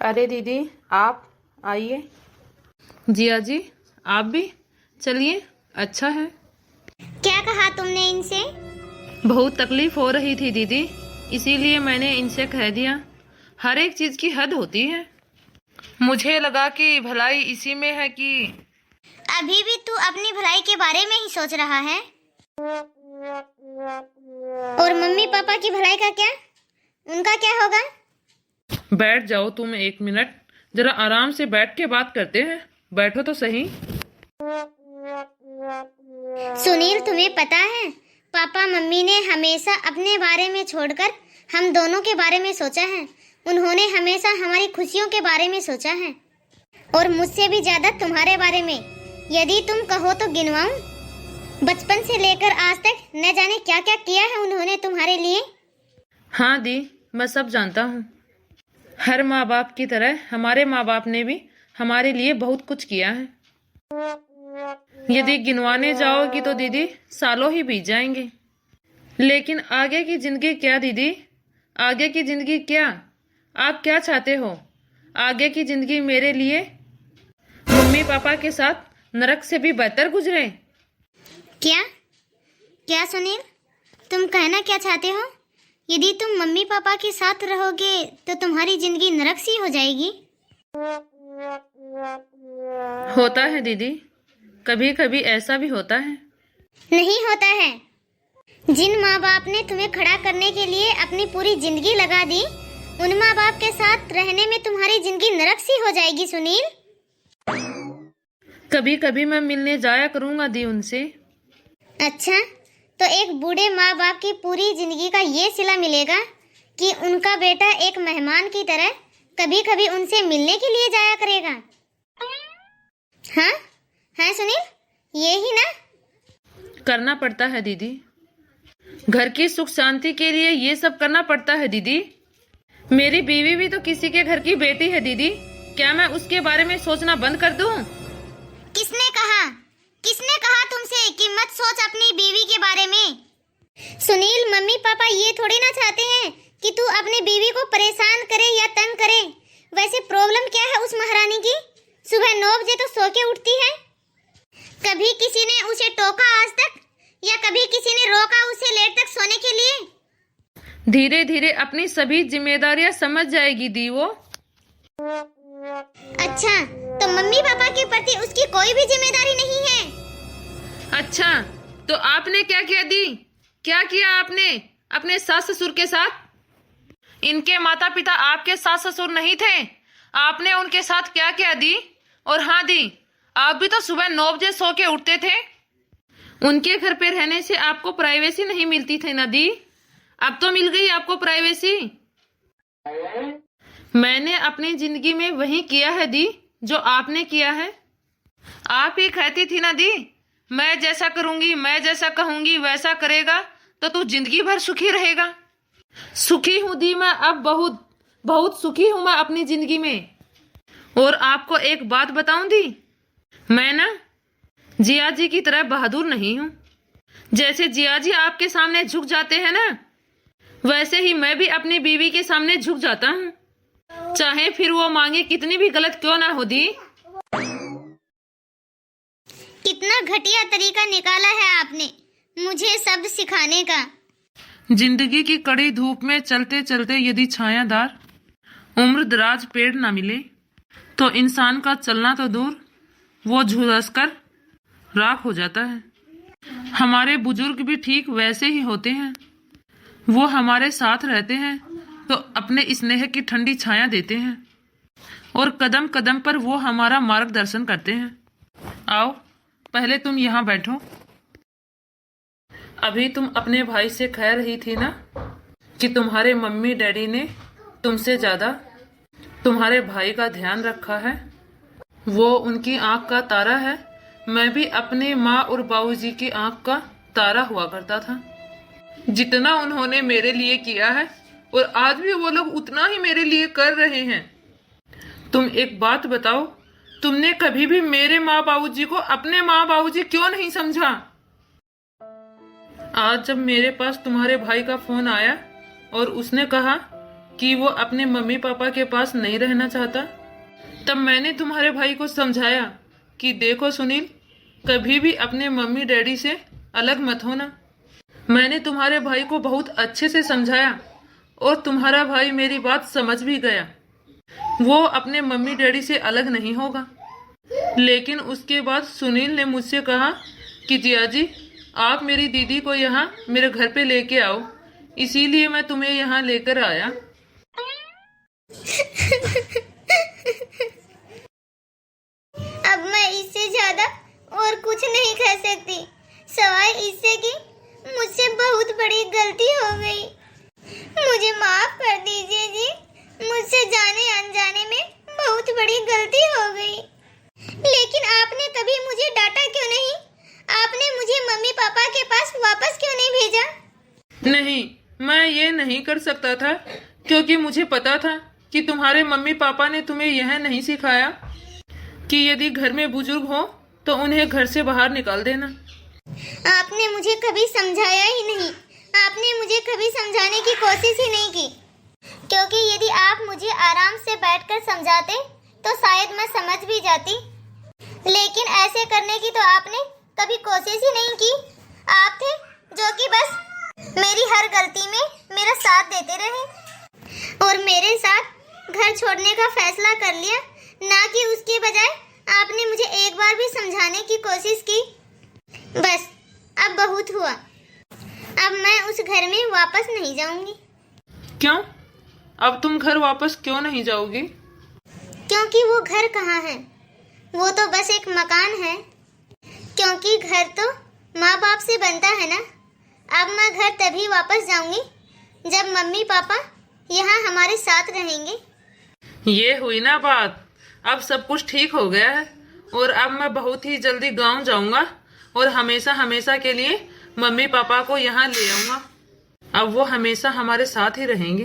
अरे दीदी, आप आइए। जिया जी, आप भी चलिए, अच्छा है। क्या कहा तुमने इनसे? बहुत तकलीफ हो रही थी दीदी, इसीलिए मैंने इनसे कह दिया। हर एक चीज की हद होती है। मुझे लगा कि भलाई इसी में है कि अभी भी तू अपनी भलाई के बारे में ही सोच रहा है। और मम्मी पापा की भलाई का क्या? उनका क्या होगा? बैठ जाओ तुम 1 मिनट, जरा आराम से बैठ के बात करते हैं। बैठो तो सही। सुनील, तुम्हें पता है पापा मम्मी ने हमेशा अपने बारे में छोड़कर हम दोनों के बारे में सोचा है। उन्होंने हमेशा हमारी खुशियों के बारे में सोचा है, और मुझसे भी ज्यादा तुम्हारे बारे में। यदि तुम कहो तो गिनवाऊं। बचपन से लेकर आज तक न जाने क्या क्या किया है उन्होंने तुम्हारे लिए। हाँ दी, मैं सब जानता हूँ। हर माँ बाप की तरह हमारे माँ बाप ने भी हमारे लिए बहुत कुछ किया है। यदि गिनवाने जाओगी तो दीदी सालों ही बीत जाएंगे। लेकिन आगे की जिंदगी क्या दीदी? आगे की जिंदगी क्या? आप क्या चाहते हो? आगे की जिंदगी मेरे लिए मम्मी पापा के साथ नरक से भी बेहतर गुजरे। क्या क्या सुनील, तुम कहना क्या चाहते हो? यदि तुम मम्मी पापा के साथ रहोगे तो तुम्हारी जिंदगी नरक सी हो जाएगी। होता है दीदी, कभी कभी ऐसा भी होता है। नहीं होता है। जिन माँ बाप ने तुम्हें खड़ा करने के लिए अपनी पूरी जिंदगी लगा दी, उन माँ बाप के साथ रहने में तुम्हारी जिंदगी नरक सी हो जाएगी सुनील। कभी कभी मैं मिलने जाया करूंगा दी उनसे। अच्छा, तो एक बूढ़े माँ बाप की पूरी जिंदगी का ये सिला मिलेगा कि उनका बेटा एक मेहमान की तरह कभी कभी उनसे मिलने के लिए जाया करेगा। हाँ हाँ सुनील, ये ही ना? करना पड़ता है दीदी, घर की सुख शांति के लिए ये सब करना पड़ता है दीदी। मेरी बीवी भी तो किसी के घर की बेटी है दीदी। क्या मैं उसके बारे में सोचना बंद कर दूं? किसने कहा? किसने कहा तुमसे कि मत सोच अपनी बीवी के बारे में? सुनील, मम्मी पापा ये थोड़ी ना चाहते हैं कि तू अपनी बीवी को परेशान करे या तंग करे। वैसे प्रॉब्लम क्या है उस महारानी की? सुबह 9 बजे तो सो के उठती है। कभी किसी ने उसे टोका आज तक, या कभी किसी ने रोका उसे लेट तक सोने के लिए? धीरे धीरे अपनी सभी जिम्मेदारियां समझ जाएगी दी वो। अच्छा, तो मम्मी पापा के प्रति उसकी कोई भी जिम्मेदारी नहीं है? अच्छा, तो आपने क्या किया दी? क्या किया आपने अपने सास ससुर के साथ? इनके माता पिता आपके सास ससुर नहीं थे। आपने उनके साथ क्या किया दी? और हाँ दी, आप भी तो सुबह 9 बजे सो के उठते थे। उनके घर पे रहने से आपको प्राइवेसी नहीं मिलती थी ना दी? अब तो मिल गई आपको प्राइवेसी। मैंने अपनी जिंदगी में वही किया है दी जो आपने किया है। आप ही कहती थी ना दी, मैं जैसा करूंगी, मैं जैसा कहूंगी वैसा करेगा तो तू जिंदगी भर सुखी रहेगा। सुखी हूं दी मैं, अब बहुत बहुत सुखी हूं मैं अपनी जिंदगी में। और आपको एक बात बताऊं दी, मैं ना जिया जी की तरह बहादुर नहीं हूं। जैसे जिया जी आपके सामने झुक जाते हैं ना, वैसे ही मैं भी अपनी बीवी के सामने झुक जाता हूं, चाहे फिर वो मांगे कितनी भी गलत क्यों ना हो दी। कितना घटिया तरीका निकाला है आपने मुझे सब सिखाने का। जिंदगी की कड़ी धूप में चलते चलते यदि छायादार उम्र दराज पेड़ ना मिले तो इंसान का चलना तो दूर, वो झुलसकर राख हो जाता है। हमारे बुजुर्ग भी ठीक वैसे ही होते हैं। वो हमारे साथ रहते हैं तो अपने स्नेह की ठंडी छाया देते हैं, और कदम कदम पर वो हमारा मार्गदर्शन करते हैं। आओ, पहले तुम यहाँ बैठो। अभी तुम अपने भाई से कह रही थी ना कि तुम्हारे मम्मी डैडी ने तुमसे ज्यादा तुम्हारे भाई का ध्यान रखा है। वो उनकी आंख का तारा है। मैं भी अपने माँ और बाबूजी की आंख का तारा हुआ करता था। जितना उन्होंने मेरे लिए किया है और आज भी वो लोग उतना ही मेरे लिए कर रहे हैं। तुम एक बात बताओ, तुमने कभी भी मेरे माँ बाबूजी को अपने माँ बाबूजी क्यों नहीं समझा? आज जब मेरे पास तुम्हारे भाई का फोन आया और उसने कहा कि वो अपने मम्मी पापा के पास नहीं रहना चाहता, तब मैंने तुम्हारे भाई को समझाया कि देखो सुनील, कभी भी अपने मम्मी डैडी से अलग मत होना। मैंने तुम्हारे भाई को बहुत अच्छे से समझाया और तुम्हारा भाई मेरी बात समझ भी गया। वो अपने मम्मी डैडी से अलग नहीं होगा। लेकिन उसके बाद सुनील ने मुझसे कहा कि जिया जी, आप मेरी दीदी को यहाँ मेरे घर पे लेके आओ, इसीलिए मैं तुम्हें यहाँ लेकर आया। अब मैं इससे ज्यादा और कुछ नहीं कह सकती, सवाए इससे कि मुझसे बहुत बड़ी गलती हो गई। मुझे माफ कर दीजिए जी, मुझसे जाने अनजाने में बहुत बड़ी गलती हो गई। लेकिन आपने कभी मुझे डांटा क्यों नहीं? आपने मुझे मम्मी पापा के पास वापस क्यों नहीं भेजा? नहीं, मैं ये नहीं कर सकता था, क्योंकि मुझे पता था कि तुम्हारे मम्मी पापा ने तुम्हें यह नहीं सिखाया कि यदि घर में बुजुर्ग हो तो उन्हें घर से बाहर निकाल देना। आपने मुझे कभी समझाया ही नहीं, आपने मुझे कभी समझाने की कोशिश ही नहीं की, क्योंकि यदि आप मुझे आराम से बैठकर समझाते तो शायद मैं समझ भी जाती। लेकिन ऐसे करने की तो आपने कभी कोशिश ही नहीं की। आप थे जो कि बस मेरी हर गलती में मेरा साथ देते रहे और मेरे साथ घर छोड़ने का फैसला कर लिया, ना कि उसके बजाय आपने मुझे एक बार भी समझाने की कोशिश की। बस अब बहुत हुआ, अब मैं उस घर में वापस नहीं जाऊंगी। क्यों? अब तुम घर वापस क्यों नहीं जाओगी? क्योंकि वो घर कहाँ है, वो तो बस एक मकान है। क्योंकि घर तो माँ बाप से बनता है ना। अब मैं घर तभी वापस जाऊंगी जब मम्मी पापा यहाँ हमारे साथ रहेंगे। ये हुई ना बात। अब सब कुछ ठीक हो गया है और अब मैं बहुत ही जल्दी गांव जाऊंगा और हमेशा हमेशा के लिए मम्मी पापा को यहाँ ले आऊंगा। अब वो हमेशा हमारे साथ ही रहेंगे।